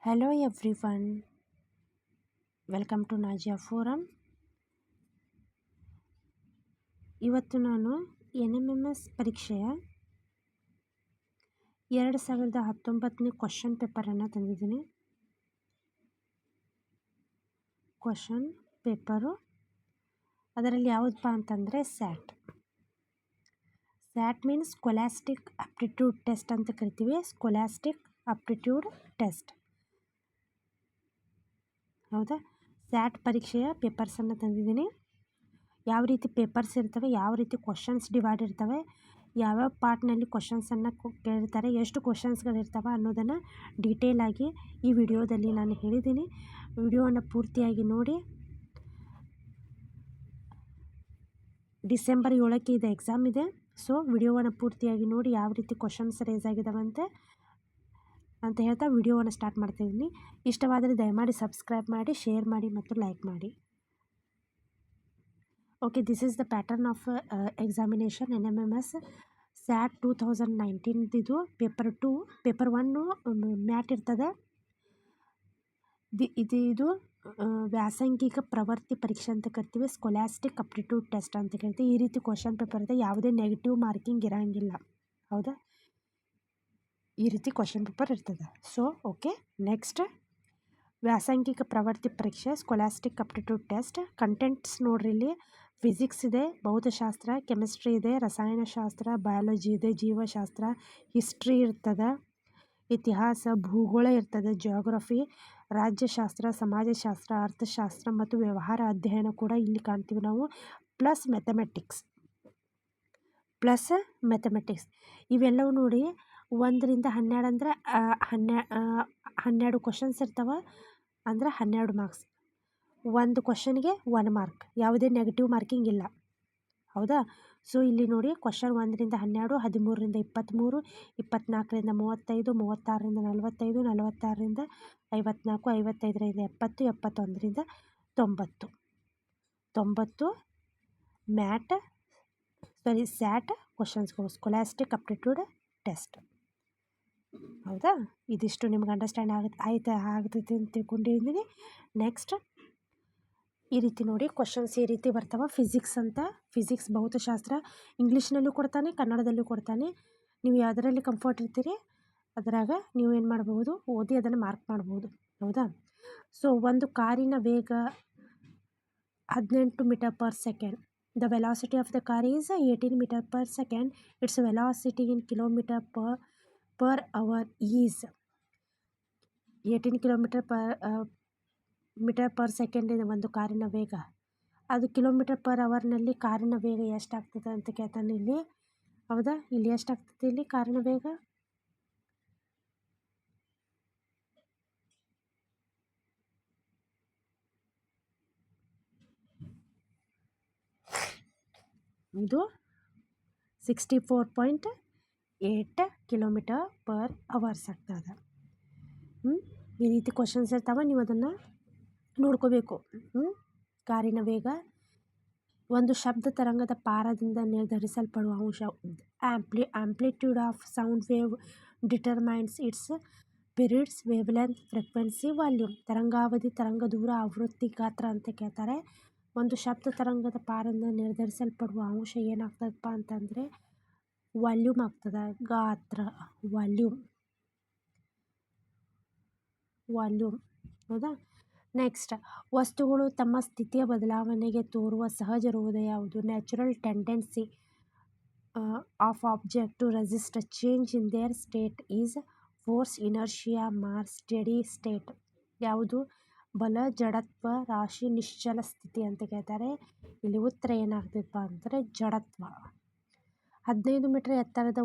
Hello everyone, welcome to Nazia forum. ಇವತ್ತು ನಾನು NMMS ಪರೀಕ್ಷೆಯ 2019ನೇ ಕ್ವಶನ್ ಪೇಪರನ್ನು ತಂದಿದ್ದೀನಿ. ಕ್ವಶನ್ ಪೇಪರು ಅದರಲ್ಲಿ ಯಾವುದಪ್ಪ ಅಂತಂದರೆ sat means scholastic aptitude test ಅಂತ ಕರಿತೀವಿ. ಸ್ಕೊಲಾಸ್ಟಿಕ್ ಆಪ್ಟಿಟ್ಯೂಡ್ ಟೆಸ್ಟ್, ಹೌದಾ? ಸ್ಯಾಟ್ ಪರೀಕ್ಷೆಯ ಪೇಪರ್ಸನ್ನು ತಂದಿದ್ದೀನಿ. ಯಾವ ರೀತಿ ಪೇಪರ್ಸ್ ಇರ್ತವೆ, ಯಾವ ರೀತಿ ಕ್ವಶನ್ಸ್ ಡಿವೈಡ್ ಇರ್ತವೆ, ಯಾವ್ಯಾವ ಪಾರ್ಟ್ನಲ್ಲಿ ಕ್ವಶನ್ಸನ್ನು ಕೇಳಿರ್ತಾರೆ, ಎಷ್ಟು ಕ್ವಶನ್ಸ್ಗಳಿರ್ತವೆ ಅನ್ನೋದನ್ನು ಡೀಟೇಲಾಗಿ ಈ ವಿಡಿಯೋದಲ್ಲಿ ನಾನು ಹೇಳಿದ್ದೀನಿ. ವಿಡಿಯೋವನ್ನು ಪೂರ್ತಿಯಾಗಿ ನೋಡಿ. ಡಿಸೆಂಬರ್ 7ಕ್ಕೆ ಇದು ಎಕ್ಸಾಮ್ ಇದೆ. ಸೊ ವಿಡಿಯೋವನ್ನು ಪೂರ್ತಿಯಾಗಿ ನೋಡಿ ಯಾವ ರೀತಿ ಕ್ವಶನ್ಸ್ ರೇಸ್ ಆಗಿದ್ದಾವಂತೆ ಅಂತ ಹೇಳ್ತಾ ವಿಡಿಯೋವನ್ನು ಸ್ಟಾರ್ಟ್ ಮಾಡ್ತಾಯಿದ್ದೀನಿ. ಇಷ್ಟವಾದರೆ ದಯಮಾಡಿ ಸಬ್ಸ್ಕ್ರೈಬ್ ಮಾಡಿ, ಶೇರ್ ಮಾಡಿ ಮತ್ತು ಲೈಕ್ ಮಾಡಿ. Okay, this is the pattern of examination NMMS sat 2019. ಇದು ಪೇಪರ್ 2. ಪೇಪರ್ 1 ಮ್ಯಾಟ್ ಇರ್ತದೆ. ಇದು ವ್ಯಾಸಂಗಿಕ ಪ್ರವೃತ್ತಿ ಪರೀಕ್ಷೆ ಅಂತ ಕರಿತೀವಿ. ಸ್ಕೊಲಾಸ್ಟಿಕ್ ಅಪ್ಟಿಟ್ಯೂಡ್ ಟೆಸ್ಟ್ ಅಂತ ಕರಿತೀವಿ. ಈ ರೀತಿ ಕ್ವಶನ್ ಪೇಪರ್ ಇದೆ, ಯಾವುದೇ ನೆಗೆಟಿವ್ ಮಾರ್ಕಿಂಗ್ ಇರೋಂಗಿಲ್ಲ, ಹೌದಾ? ಈ ರೀತಿ ಕ್ವಶನ್ ಪೇಪರ್ ಇರ್ತದೆ. ಸೊ ಓಕೆ, ನೆಕ್ಸ್ಟ್ ವ್ಯಾಸಂಗಿಕ ಪ್ರವೃತ್ತಿ ಪರೀಕ್ಷೆ ಸ್ಕೊಲಾಸ್ಟಿಕ್ ಅಪ್ಟಿಟ್ಯೂಡ್ ಟೆಸ್ಟ್. ಕಂಟೆಂಟ್ಸ್ ನೋಡ್ರಿ, ಇಲ್ಲಿ ಫಿಸಿಕ್ಸ್ ಇದೆ, ಭೌತಶಾಸ್ತ್ರ, ಕೆಮಿಸ್ಟ್ರಿ ಇದೆ, ರಸಾಯನಶಾಸ್ತ್ರ, ಬಯಾಲಜಿ ಇದೆ, ಜೀವಶಾಸ್ತ್ರ, ಹಿಸ್ಟ್ರಿ ಇರ್ತದೆ, ಇತಿಹಾಸ, ಭೂಗೋಳ ಇರ್ತದೆ, ಜಿಯೋಗ್ರಫಿ, ರಾಜ್ಯಶಾಸ್ತ್ರ, ಸಮಾಜಶಾಸ್ತ್ರ, ಅರ್ಥಶಾಸ್ತ್ರ ಮತ್ತು ವ್ಯವಹಾರ ಅಧ್ಯಯನ ಕೂಡ ಇಲ್ಲಿ ಕಾಣ್ತೀವಿ ನಾವು. ಪ್ಲಸ್ ಮ್ಯಾಥಮೆಟಿಕ್ಸ್ ಇವೆಲ್ಲವೂ ನೋಡಿ 1ರಿಂದ 12 ಅಂದರೆ 12 ಕ್ವಶನ್ಸ್ ಇರ್ತವೆ, ಅಂದರೆ 12 ಮಾರ್ಕ್ಸ್. ಒಂದು ಕ್ವಶನ್ಗೆ 1 ಮಾರ್ಕ್, ಯಾವುದೇ ನೆಗೆಟಿವ್ ಮಾರ್ಕಿಂಗ್ ಇಲ್ಲ, ಹೌದಾ? ಸೊ ಇಲ್ಲಿ ನೋಡಿ, ಕ್ವಶನ್ 1ರಿಂದ 12, 13ರಿಂದ 23, 24ರಿಂದ 35, 36ರಿಂದ 45, 46ರಿಂದ 54, 55ರಿಂದ 70, 71ರಿಂದ 90 ಸ್ಯಾಟ್ ಕ್ವಶನ್ಸ್ಗಳು, ಸ್ಕೊಲಾಸ್ಟಿಕ್ ಅಪ್ಟಿಟ್ಯೂಡ್ ಟೆಸ್ಟ್, ಹೌದಾ? ಇದಿಷ್ಟು ನಿಮ್ಗೆ ಅಂಡರ್ಸ್ಟ್ಯಾಂಡ್ ಆಗ್ತೈತೆ ಅಂತ ತಿಳ್ಕೊಂಡಿದ್ದೀನಿ. ನೆಕ್ಸ್ಟ್ ಈ ರೀತಿ ನೋಡಿ, ಕ್ವಶನ್ಸ್ ಈ ರೀತಿ ಬರ್ತಾವೆ. ಫಿಸಿಕ್ಸ್ ಭೌತಶಾಸ್ತ್ರ ಇಂಗ್ಲೀಷ್ನಲ್ಲೂ ಕೊಡ್ತಾನೆ, ಕನ್ನಡದಲ್ಲೂ ಕೊಡ್ತಾನೆ. ನೀವು ಯಾವುದರಲ್ಲಿ ಕಂಫರ್ಟ್ ಇರ್ತೀರಿ ಅದರಾಗ ನೀವು ಏನು ಮಾಡ್ಬೋದು, ಓದಿ ಅದನ್ನು ಮಾರ್ಕ್ ಮಾಡ್ಬೋದು, ಹೌದಾ? ಸೊ ಒಂದು ಕಾರಿನ ವೇಗ 18 metre per second. The velocity of the car is 18 metre per second. Its velocity in kilometre per hour is 18 metre per second ಇದೆ ಒಂದು ಕಾರಿನ ವೇಗ. ಅದು ಕಿಲೋಮೀಟರ್ ಪರ್ ಅವರ್ನಲ್ಲಿ ಕಾರಿನ ವೇಗ ಎಷ್ಟಾಗ್ತದೆ ಅಂತ ಕೇಳ್ತಾನೆ ಇಲ್ಲಿ, ಹೌದಾ? ಇಲ್ಲಿ ಎಷ್ಟಾಗ್ತದೆ ಇಲ್ಲಿ ಕಾರಿನ ವೇಗ? ಇದು 64.8 ಕಿಲೋಮೀಟರ್ ಪರ್ ಅವರ್ಸ್ ಆಗ್ತದೆ. ಈ ರೀತಿ ಕ್ವಶನ್ಸ್ ಇರ್ತಾವೆ, ನೀವು ಅದನ್ನು ನೋಡ್ಕೋಬೇಕು. ಕಾರಿನ ವೇಗ ಒಂದು ಶಬ್ದ ತರಂಗದ ಪಾರದಿಂದ ನಿರ್ಧರಿಸಲ್ಪಡುವ ಅಂಶ. Amplitude of sound wave determines its periods, wavelength, frequency, volume. ತರಂಗಾವಧಿ, ತರಂಗ ದೂರ, ಆವೃತ್ತಿ, ಗಾತ್ರ ಅಂತ ಕೇಳ್ತಾರೆ. ಒಂದು ಶಬ್ದ ತರಂಗದ ಪಾರದಿಂದ ನಿರ್ಧರಿಸಲ್ಪಡುವ ಅಂಶ ಏನಾಗ್ತದಪ್ಪ ಅಂತಂದರೆ ವಾಲ್ಯೂಮ್ ಆಗ್ತದೆ, ಗಾತ್ರ, ವಾಲ್ಯೂಮ್, ಹೌದಾ? ನೆಕ್ಸ್ಟ್, ವಸ್ತುಗಳು ತಮ್ಮ ಸ್ಥಿತಿಯ ಬದಲಾವಣೆಗೆ ತೋರುವ ಸಹಜ ರೋಧ ಯಾವುದು? Natural tendency of object to resist change in their state is force, inertia, mass, steady state. ಯಾವುದು? ಬಲ, ಜಡತ್ವ, ರಾಶಿ, ನಿಶ್ಚಲ ಸ್ಥಿತಿ ಅಂತ ಕೇಳ್ತಾರೆ. ಇಲ್ಲಿ ಉತ್ತರ ಏನಾಗ್ತದಪ್ಪ ಅಂದರೆ ಜಡತ್ವ. 15 ಮೀಟರ್ ಎತ್ತರದ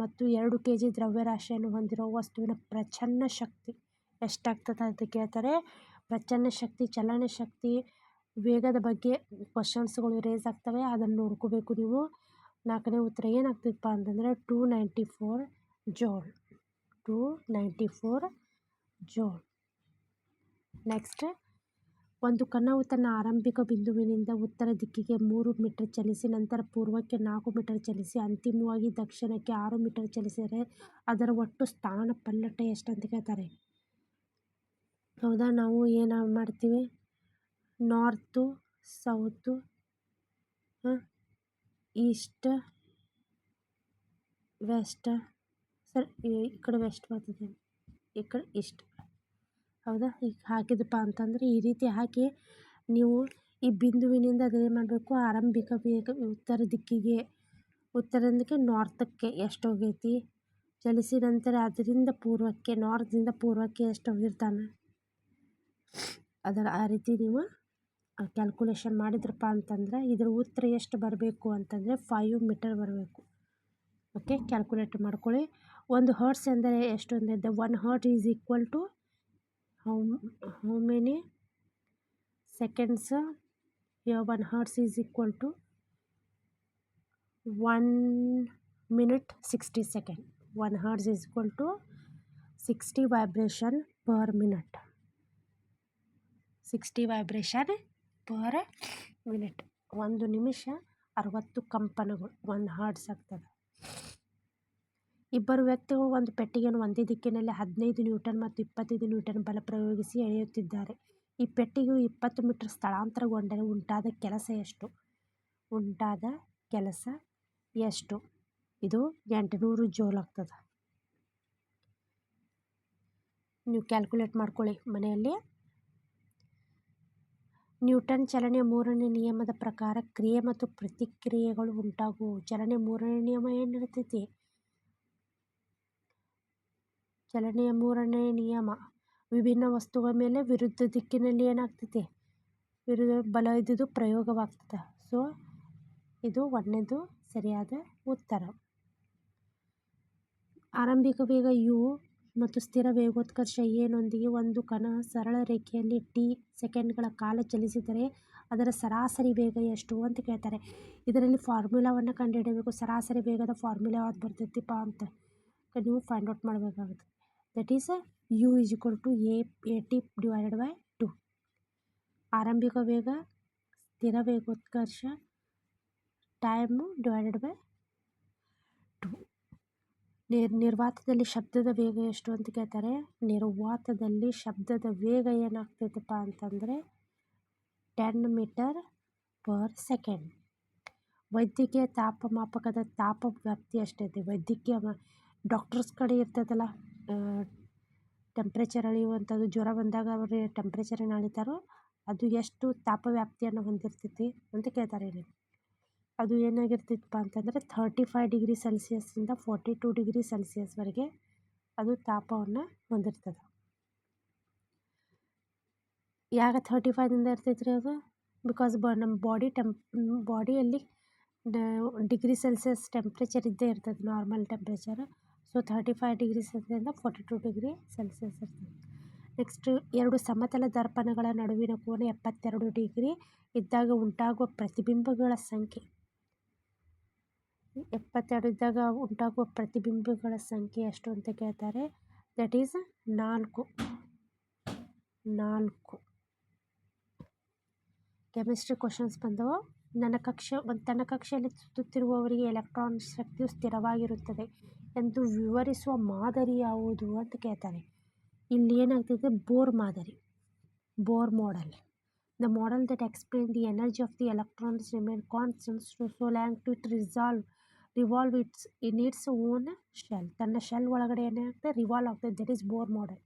ಮತ್ತು 2 kg ದ್ರವ್ಯರಾಶಿಯನ್ನು ಹೊಂದಿರುವ ವಸ್ತುವಿನ ಪ್ರಚನ್ನ ಶಕ್ತಿ ಎಷ್ಟಾಗ್ತದೆ ಅಂತ ಕೇಳ್ತಾರೆ. ಪ್ರಚನ್ನ ಶಕ್ತಿ, ಚಲನ ಶಕ್ತಿ, ವೇಗದ ಬಗ್ಗೆ ಕ್ವಶನ್ಸ್ಗಳು ರೇಸ್ ಆಗ್ತವೆ, ಅದನ್ನು ನೋಡ್ಕೋಬೇಕು ನೀವು. 4ನೇ ಉತ್ತರ ಏನಾಗ್ತದಪ್ಪ ಅಂತಂದರೆ 294 ಜೋಲ್. ನೆಕ್ಸ್ಟ್, ಒಂದು ಕಣವು ತನ್ನ ಆರಂಭಿಕ ಬಿಂದುವಿನಿಂದ ಉತ್ತರ ದಿಕ್ಕಿಗೆ 3 ಮೀಟರ್ ಚಲಿಸಿ, ನಂತರ ಪೂರ್ವಕ್ಕೆ 4 ಮೀಟರ್ ಚಲಿಸಿ, ಅಂತಿಮವಾಗಿ ದಕ್ಷಿಣಕ್ಕೆ 6 ಮೀಟರ್ ಚಲಿಸಿದರೆ ಅದರ ಒಟ್ಟು ಸ್ಥಾನ ಪಲ್ಲಟ ಎಷ್ಟು ಅಂತ ಕೇಳ್ತಾರೆ. ಹೌದಾ. ನಾವು ಏನು ಮಾಡ್ತೀವಿ, north, south, east, west. Sir ಈ ಕಡೆ ವೆಸ್ಟ್ ಬರ್ತದೆ, ಈ ಕಡೆ ಈಸ್ಟ್. ಹೌದಾ. ಈಗ ಹಾಕಿದಪ್ಪ ಅಂತಂದರೆ ಈ ರೀತಿ ಹಾಕಿ ನೀವು ಈ ಬಿಂದುವಿನಿಂದ ಅದೇನು ಮಾಡಬೇಕು, ಆರಂಭಿಕ ವೇಗ ಉತ್ತರ ದಿಕ್ಕಿಗೆ ನಾರ್ತಕ್ಕೆ ಎಷ್ಟು ಹೋಗೈತಿ ಚಲಿಸಿ, ನಂತರ ಅದರಿಂದ ಪೂರ್ವಕ್ಕೆ, ನಾರ್ತ್ದಿಂದ ಪೂರ್ವಕ್ಕೆ ಎಷ್ಟು ಹೋಗಿರ್ತಾನೆ ಅದರ ಆ ರೀತಿ ನೀವು ಕ್ಯಾಲ್ಕುಲೇಷನ್ ಮಾಡಿದ್ರಪ್ಪ ಅಂತಂದ್ರೆ ಇದ್ರ ಉತ್ತರ ಎಷ್ಟು ಬರಬೇಕು ಅಂತಂದರೆ 5 ಮೀಟರ್ ಬರಬೇಕು. ಓಕೆ, ಕ್ಯಾಲ್ಕುಲೇಟ್ ಮಾಡ್ಕೊಳ್ಳಿ. 1 ಹರ್ಟ್ಸ್ ಎಂದರೆ ಎಷ್ಟು ಅಂದರೆ 1 hertz is equal to how many seconds. 1 hertz is equal to 1 minute 60 seconds. 1 hertz is equal to 60 vibration per minute. 60 vibration per minute. 1 ನಿಮಿಷ 60 ಕಂಪನಗಳು 1 ಹರ್ಟ್ಸ್ ಆಗ್ತದೆ. ಇಬ್ಬರು ವ್ಯಕ್ತಿಗಳು ಒಂದು ಪೆಟ್ಟಿಗೆಯನ್ನು ಒಂದೇ ದಿಕ್ಕಿನಲ್ಲಿ 15 ನ್ಯೂಟನ್ ಮತ್ತು 25 ನ್ಯೂಟನ್ ಬಲ ಪ್ರಯೋಗಿಸಿ ಎಳೆಯುತ್ತಿದ್ದಾರೆ. ಈ ಪೆಟ್ಟಿಗೆಯು 20 ಮೀಟರ್ ಸ್ಥಳಾಂತರಗೊಂಡರೆ ಉಂಟಾದ ಕೆಲಸ ಎಷ್ಟು? ಇದು 800 ಜೌಲ್ ಆಗ್ತದೆ. ನೀವು ಕ್ಯಾಲ್ಕುಲೇಟ್ ಮಾಡ್ಕೊಳ್ಳಿ ಮನೆಯಲ್ಲಿ. ನ್ಯೂಟನ್ ಚಲನೆಯ 3ನೇ ನಿಯಮದ ಪ್ರಕಾರ ಕ್ರಿಯೆ ಮತ್ತು ಪ್ರತಿಕ್ರಿಯೆಗಳು ಉಂಟಾಗುವು. ಚಲನೆಯ 3ನೇ ನಿಯಮ ಏನಿರ್ತೈತಿ? ಚಲನೆಯ 3ನೇ ನಿಯಮ ವಿಭಿನ್ನ ವಸ್ತುಗಳ ಮೇಲೆ ವಿರುದ್ಧ ದಿಕ್ಕಿನಲ್ಲಿ ಏನಾಗ್ತೈತಿ, ವಿರುದ್ಧ ಬಲ ಇದ್ದುದು ಪ್ರಯೋಗವಾಗ್ತದೆ. ಸೊ ಇದು 1ನೇದು ಸರಿಯಾದ ಉತ್ತರ. ಆರಂಭಿಕ ವೇಗ u ಮತ್ತು ಸ್ಥಿರ ವೇಗೋತ್ಕರ್ಷ a ನೊಂದಿಗೆ ಒಂದು ಕಣ ಸರಳ ರೇಖೆಯಲ್ಲಿ t ಸೆಕೆಂಡ್ಗಳ ಕಾಲ ಚಲಿಸಿದರೆ ಅದರ ಸರಾಸರಿ ವೇಗ ಎಷ್ಟು ಅಂತ ಕೇಳ್ತಾರೆ. ಇದರಲ್ಲಿ ಫಾರ್ಮುಲಾವನ್ನು ಕಂಡುಹಿಡಬೇಕು. ಸರಾಸರಿ ವೇಗದ ಫಾರ್ಮುಲಾ ಯಾವ್ದು ಬರ್ತೈತಿಪ್ಪ ಅಂತ ನೀವು ಫೈಂಡ್ ಔಟ್ ಮಾಡಬೇಕಾಗುತ್ತೆ. That is u is equal to at divided by 2. ಆರಂಭಿಕ ವೇಗ, ಸ್ಥಿರ ವೇಗೋತ್ಕರ್ಷ, ಟೈಮು ಡಿವೈಡೆಡ್ ಬೈ 2. ನಿರ್ವಾತದಲ್ಲಿ ಶಬ್ದದ ವೇಗ ಎಷ್ಟು ಅಂತ ಕೇಳ್ತಾರೆ. ನಿರ್ವಾತದಲ್ಲಿ ಶಬ್ದದ ವೇಗ ಏನಾಗ್ತೈತಪ್ಪ ಅಂತಂದರೆ 10 ಮೀಟರ್ ಪರ್ ಸೆಕೆಂಡ್. ವೈದ್ಯಕೀಯ ತಾಪಮಾಪಕದ ತಾಪ ವ್ಯಾಪ್ತಿ ಎಷ್ಟೈತಿ? ವೈದ್ಯಕೀಯ ಡಾಕ್ಟರ್ಸ್ ಕಡೆ ಇರ್ತದಲ್ಲ, ಟೆಂಪ್ರೇಚರ್ ಅಳೆಯುವಂಥದ್ದು. ಜ್ವರ ಬಂದಾಗ ಅವರು ಟೆಂಪ್ರೇಚರ್ ಏನು ಅಳಿತಾರೋ ಅದು ಎಷ್ಟು ತಾಪ ವ್ಯಾಪ್ತಿಯನ್ನು ಹೊಂದಿರ್ತೈತಿ ಅಂತ ಕೇಳ್ತಾರೆ ಇಲ್ಲಿ. ಅದು ಏನಾಗಿರ್ತೈತಪ್ಪ ಅಂತಂದರೆ 35 ಡಿಗ್ರಿ ಸೆಲ್ಸಿಯಸ್ಸಿಂದ 42 ಡಿಗ್ರಿ ಸೆಲ್ಸಿಯಸ್ವರೆಗೆ ಅದು ತಾಪವನ್ನು ಹೊಂದಿರ್ತದೆ. ಯಾಕೆ 35ದಿಂದ ಇರ್ತೈತೆ ರೀ ಅದು? ಬಿಕಾಸ್ ನಮ್ಮ ಬಾಡಿಯಲ್ಲಿ ಡಿಗ್ರಿ ಸೆಲ್ಸಿಯಸ್ ಟೆಂಪ್ರೇಚರ್ ಇದ್ದೇ ಇರ್ತದೆ, ನಾರ್ಮಲ್ ಟೆಂಪ್ರೇಚರ್. ಸೊ 35 ಡಿಗ್ರಿ ಸೆಲ್ಸಿಯಸ್ಸಿಂದ 42 ಡಿಗ್ರಿ ಸೆಲ್ಸಿಯಸ್ ಇರ್ತದೆ. ನೆಕ್ಸ್ಟ್, 2 ಸಮತಲ ದರ್ಪಣಗಳ ನಡುವಿನ ಕೋನ 72 ಡಿಗ್ರಿ ಇದ್ದಾಗ ಉಂಟಾಗುವ ಪ್ರತಿಬಿಂಬಗಳ ಸಂಖ್ಯೆ. 72 ಇದ್ದಾಗ ಉಂಟಾಗುವ ಪ್ರತಿಬಿಂಬಗಳ ಸಂಖ್ಯೆ ಎಷ್ಟು ಅಂತ ಕೇಳ್ತಾರೆ. That is 4. ಕೆಮಿಸ್ಟ್ರಿ ಕ್ವಶನ್ಸ್ ಬಂದವು. ತನ್ನ ಕಕ್ಷೆಯಲ್ಲಿ ಸುತ್ತುತ್ತಿರುವವರಿಗೆ ಎಲೆಕ್ಟ್ರಾನ್ ಶಕ್ತಿಯು ಸ್ಥಿರವಾಗಿರುತ್ತದೆ ಎಂದು ವಿವರಿಸುವ ಮಾದರಿ ಯಾವುದು ಅಂತ ಕೇಳ್ತಾರೆ. ಇಲ್ಲಿ ಏನಾಗ್ತೈತೆ, ಬೋರ್ ಮಾದರಿ, bore model. The model that explains the energy of the electrons remain constant so long to it revolve in its own shell. ತನ್ನ ಶೆಲ್ ಒಳಗಡೆ ಏನಾಗುತ್ತೆ, ರಿವಾಲ್ವ್ ಆಗ್ತದೆ. That is Bohr model.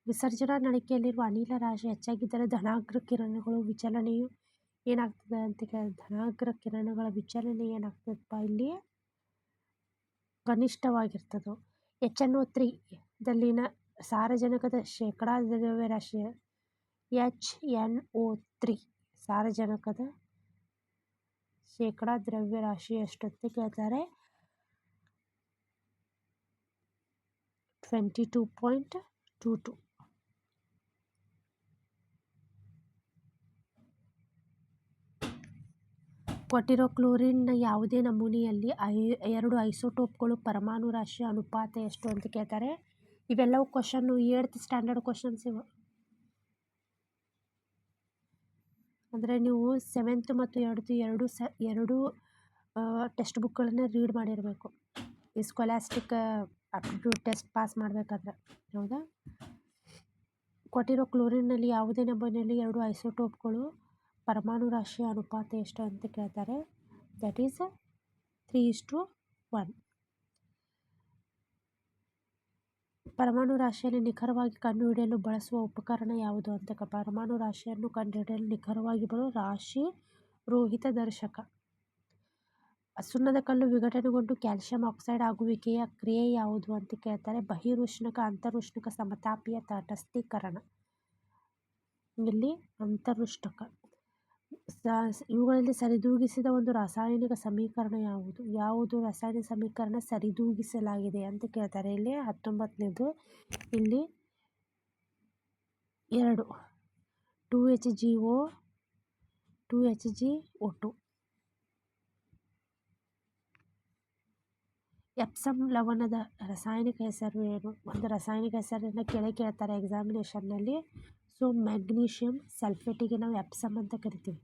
ವಿಸರ್ಜನಾ ನಳಿಕೆಯಲ್ಲಿರುವ ಅನಿಲ ರಾಶಿ ಹೆಚ್ಚಾಗಿದ್ದರೆ ಧನಾಗ್ರ ಕಿರಣಗಳ ವಿಚಲನೆಯು ಏನಾಗ್ತದೆ ಅಂತ ಕೇಳಿದ್ರೆ, ಧನಾಗ್ರ ಕಿರಣಗಳ ವಿಚಲನೆ ಏನಾಗ್ತದಪ್ಪ ಇಲ್ಲಿ ಕನಿಷ್ಠವಾಗಿರ್ತದೆ. HNO3 ದಲ್ಲಿನ ಸಾರಜನಕದ ಶೇಕಡಾ ದ್ರವ್ಯರಾಶಿ HNO3 ಸಾರಜನಕದ ಶೇಕಡಾ ದ್ರವ್ಯರಾಶಿ ಎಷ್ಟು ಅಂತ ಕೇಳ್ತಾರೆ. 22.22. ಕೊಟ್ಟಿರೋ ಕ್ಲೋರಿನ್ನ ಯಾವುದೇ ನಮೂನೆಯಲ್ಲಿ 2 ಐಸೋಟೋಪ್ಗಳು ಪರಮಾಣು ರಾಶಿ ಅನುಪಾತ ಎಷ್ಟು ಅಂತ ಕೇಳ್ತಾರೆ. ಇವೆಲ್ಲವೂ ಕ್ವಶನ್ನು 8th ಸ್ಟ್ಯಾಂಡರ್ಡ್ ಕ್ವಶನ್ಸ್ ಇವು. ಅಂದರೆ ನೀವು 7th ಮತ್ತು 8th ಎರಡು ಟೆಕ್ಸ್ಟ್ ಬುಕ್ಗಳನ್ನು ರೀಡ್ ಮಾಡಿರಬೇಕು ಈ ಸ್ಕೊಲಾಸ್ಟಿಕ್ ಆಪ್ಟಿಟ್ಯೂಡ್ ಟೆಸ್ಟ್ ಪಾಸ್ ಮಾಡಬೇಕಾದ್ರೆ. ಹೌದಾ. ಕೊಟ್ಟಿರೋ ಕ್ಲೋರಿನ್ನಲ್ಲಿ ಯಾವುದೇ ನಂಬರ್ನಲ್ಲಿ 2 ಐಸೋಟೋಪ್ಗಳು ಪರಮಾಣು ರಾಶಿಯ ಅನುಪಾತ ಎಷ್ಟು ಅಂತ ಕೇಳ್ತಾರೆ. That is 3:1. ಪರಮಾಣು ರಾಶಿಯನ್ನು ನಿಖರವಾಗಿ ಕಂಡುಹಿಡಿಯಲು ಬಳಸುವ ಉಪಕರಣ ಯಾವುದು ಅಂತ. ಪರಮಾಣು ರಾಶಿಯನ್ನು ಕಂಡುಹಿಡಿಯಲು ನಿಖರವಾಗಿ ಬರುವ ರಾಶಿ ರೋಹಿತ ದರ್ಶಕ. ಸುಣ್ಣದ ಕಲ್ಲು ವಿಘಟನೆಗೊಂಡು ಕ್ಯಾಲ್ಸಿಯಂ ಆಕ್ಸೈಡ್ ಆಗುವಿಕೆಯ ಕ್ರಿಯೆ ಯಾವುದು ಅಂತ ಕೇಳ್ತಾರೆ. ಬಹಿರುಷ್ಣಕ, ಅಂತರುಷ್ಣಕ, ಸಮತಾಪೀಯ ತಟಸ್ಥೀಕರಣ. ಇಲ್ಲಿ ಅಂತರುಷ್ಣಕ. ಇವುಗಳಲ್ಲಿ ಸರಿದೂಗಿಸಿದ ಒಂದು ರಾಸಾಯನಿಕ ಸಮೀಕರಣ ಯಾವುದು ರಾಸಾಯನಿಕ ಸಮೀಕರಣ ಸರಿದೂಗಿಸಲಾಗಿದೆ ಅಂತ ಕೇಳ್ತಾರೆ. ಇಲ್ಲಿ 19ನೇದು. ಇಲ್ಲಿ 2 2HgO 2HgO2. ಎಪ್ಸಮ್ ಲವಣದ ರಾಸಾಯನಿಕ ಹೆಸರು ಏನು? ಒಂದು ರಾಸಾಯನಿಕ ಹೆಸರನ್ನು ಕೇಳ್ತಾರೆ ಎಕ್ಸಾಮಿನೇಷನ್ನಲ್ಲಿ. ಸೊ ಮ್ಯಾಗ್ನೀಷಿಯಂ ಸಲ್ಫೇಟಿಗೆ ನಾವು ಎಪ್ಸಮ್ ಅಂತ ಕರಿತೀವಿ.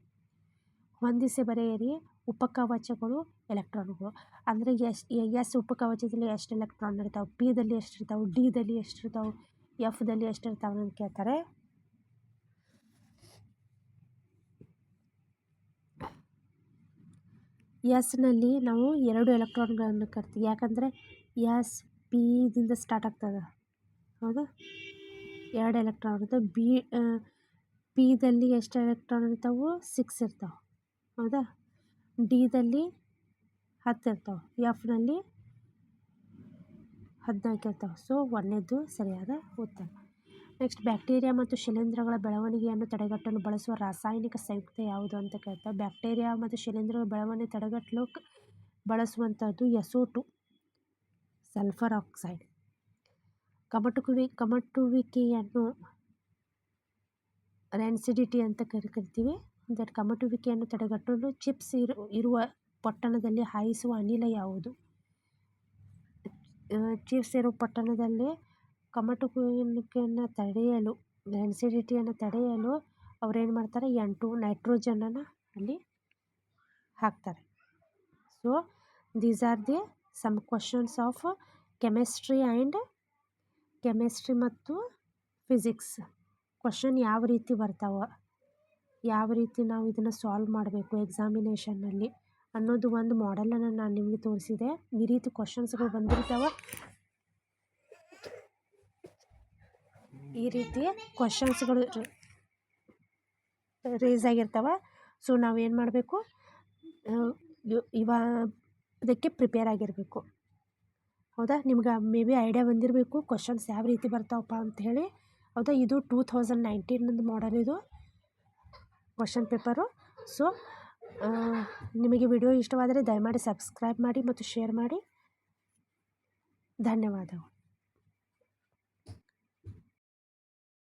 ಹೊಂದಿಸಿ ಬರೆಯಿರಿ. ಉಪಕವಚಗಳು ಎಲೆಕ್ಟ್ರಾನ್ಗಳು ಅಂದರೆ ಎಸ್ ಉಪಕವಚದಲ್ಲಿ ಎಷ್ಟು ಎಲೆಕ್ಟ್ರಾನ್ ಇರ್ತಾವೆ, ಪಿ ದಲ್ಲಿ ಎಷ್ಟಿರ್ತಾವೆ, ಡಿ ದಲ್ಲಿ ಎಷ್ಟಿರ್ತಾವೆ, ಎಫ್ ದಲ್ಲಿ ಎಷ್ಟಿರ್ತಾವೆ ಅಂತ ಕೇಳ್ತಾರೆ. ಎಸ್ನಲ್ಲಿ ನಾವು 2 ಎಲೆಕ್ಟ್ರಾನ್ಗಳನ್ನು ಕರಿತೀವಿ. ಯಾಕಂದರೆ ಎಸ್ ಪಿ ದಿಂದ ಸ್ಟಾರ್ಟ್ ಆಗ್ತದೆ, ಹೌದಾ? 2 ಎಲೆಕ್ಟ್ರಾನ್ ಇರ್ತವೆ. ಪಿ ದಲ್ಲಿ ಎಷ್ಟು ಎಲೆಕ್ಟ್ರಾನ್ ಇರ್ತಾವೆ? 6 ಇರ್ತಾವೆ, ಹೌದಾ? ಡಿ ದಲ್ಲಿ 10 ಇರ್ತಾವೆ, ಎಫ್ನಲ್ಲಿ 14 ಇರ್ತಾವೆ. ಸೊ 1ನೇದು ಸರಿಯಾದ ಉತ್ತರ. ನೆಕ್ಸ್ಟ್, ಬ್ಯಾಕ್ಟೀರಿಯಾ ಮತ್ತು ಶಿಲೀಂಧ್ರಗಳ ಬೆಳವಣಿಗೆಯನ್ನು ತಡೆಗಟ್ಟಲು ಬಳಸುವ ರಾಸಾಯನಿಕ ಸಂಯುಕ್ತ ಯಾವುದು ಅಂತ ಕೇಳ್ತಾರೆ. ಬ್ಯಾಕ್ಟೀರಿಯಾ ಮತ್ತು ಶಿಲೀಂಧ್ರಗಳ ಬೆಳವಣಿಗೆ ತಡೆಗಟ್ಟಲು ಬಳಸುವಂಥದ್ದು SO2, ಸಲ್ಫರ್ ಆಕ್ಸೈಡ್. ಕಮಟುವಿಕೆಯನ್ನು ರ್ಯಾನ್ಸಿಡಿಟಿ ಅಂತ ಕರಿತೀವಿ. ಕಮಟುವಿಕೆಯನ್ನು ತಡೆಗಟ್ಟಲು ಚಿಪ್ಸ್ ಇರುವ ಪೊಟ್ಟಣದಲ್ಲಿ ಹಾಯಿಸುವ ಅನಿಲ ಯಾವುದು? ಚಿಪ್ಸ್ ಇರುವ ಪೊಟ್ಟಣದಲ್ಲಿ ಕಮಟುವಿಕೆಯನ್ನು ತಡೆಯಲು, ರ್ಯಾನ್ಸಿಡಿಟಿಯನ್ನು ತಡೆಯಲು ಅವ್ರೇನು ಮಾಡ್ತಾರೆ? N2 ನೈಟ್ರೋಜನನ್ನು ಅಲ್ಲಿ ಹಾಕ್ತಾರೆ. So these are the some questions of chemistry ಮತ್ತು ಫಿಸಿಕ್ಸ್. ಕ್ವಶನ್ ಯಾವ ರೀತಿ ಬರ್ತಾವ, ಯಾವ ರೀತಿ ನಾವು ಇದನ್ನು ಸಾಲ್ವ್ ಮಾಡಬೇಕು ಎಕ್ಸಾಮಿನೇಷನ್ನಲ್ಲಿ ಅನ್ನೋದು ಒಂದು ಮಾಡೆಲನ್ನು ನಾನು ನಿಮಗೆ ತೋರಿಸಿದೆ. ಈ ರೀತಿ ಕ್ವಶನ್ಸ್ಗಳು ಬಂದಿರ್ತಾವೆ, ಈ ರೀತಿ ಕ್ವಶನ್ಸ್ಗಳು ರೇಸ್ ಆಗಿರ್ತಾವೆ. ಸೊ ನಾವೇನು ಮಾಡಬೇಕು? ಅದಕ್ಕೆ ಪ್ರಿಪೇರ್ ಆಗಿರಬೇಕು, ಹೌದಾ? ನಿಮ್ಗೆ ಮೇ ಬಿ ಐಡಿಯಾ ಬಂದಿರಬೇಕು ಕ್ವಶನ್ಸ್ ಯಾವ ರೀತಿ ಬರ್ತಾವಪ್ಪ ಅಂಥೇಳಿ, ಹೌದಾ? ಇದು 2019 ಮಾಡೆಲ್, ಇದು ಕ್ವಶನ್ ಪೇಪರು. ಸೊ ನಿಮಗೆ ವಿಡಿಯೋ ಇಷ್ಟವಾದರೆ ದಯಮಾಡಿ ಸಬ್ಸ್ಕ್ರೈಬ್ ಮಾಡಿ ಮತ್ತು ಶೇರ್ ಮಾಡಿ. ಧನ್ಯವಾದಗಳು.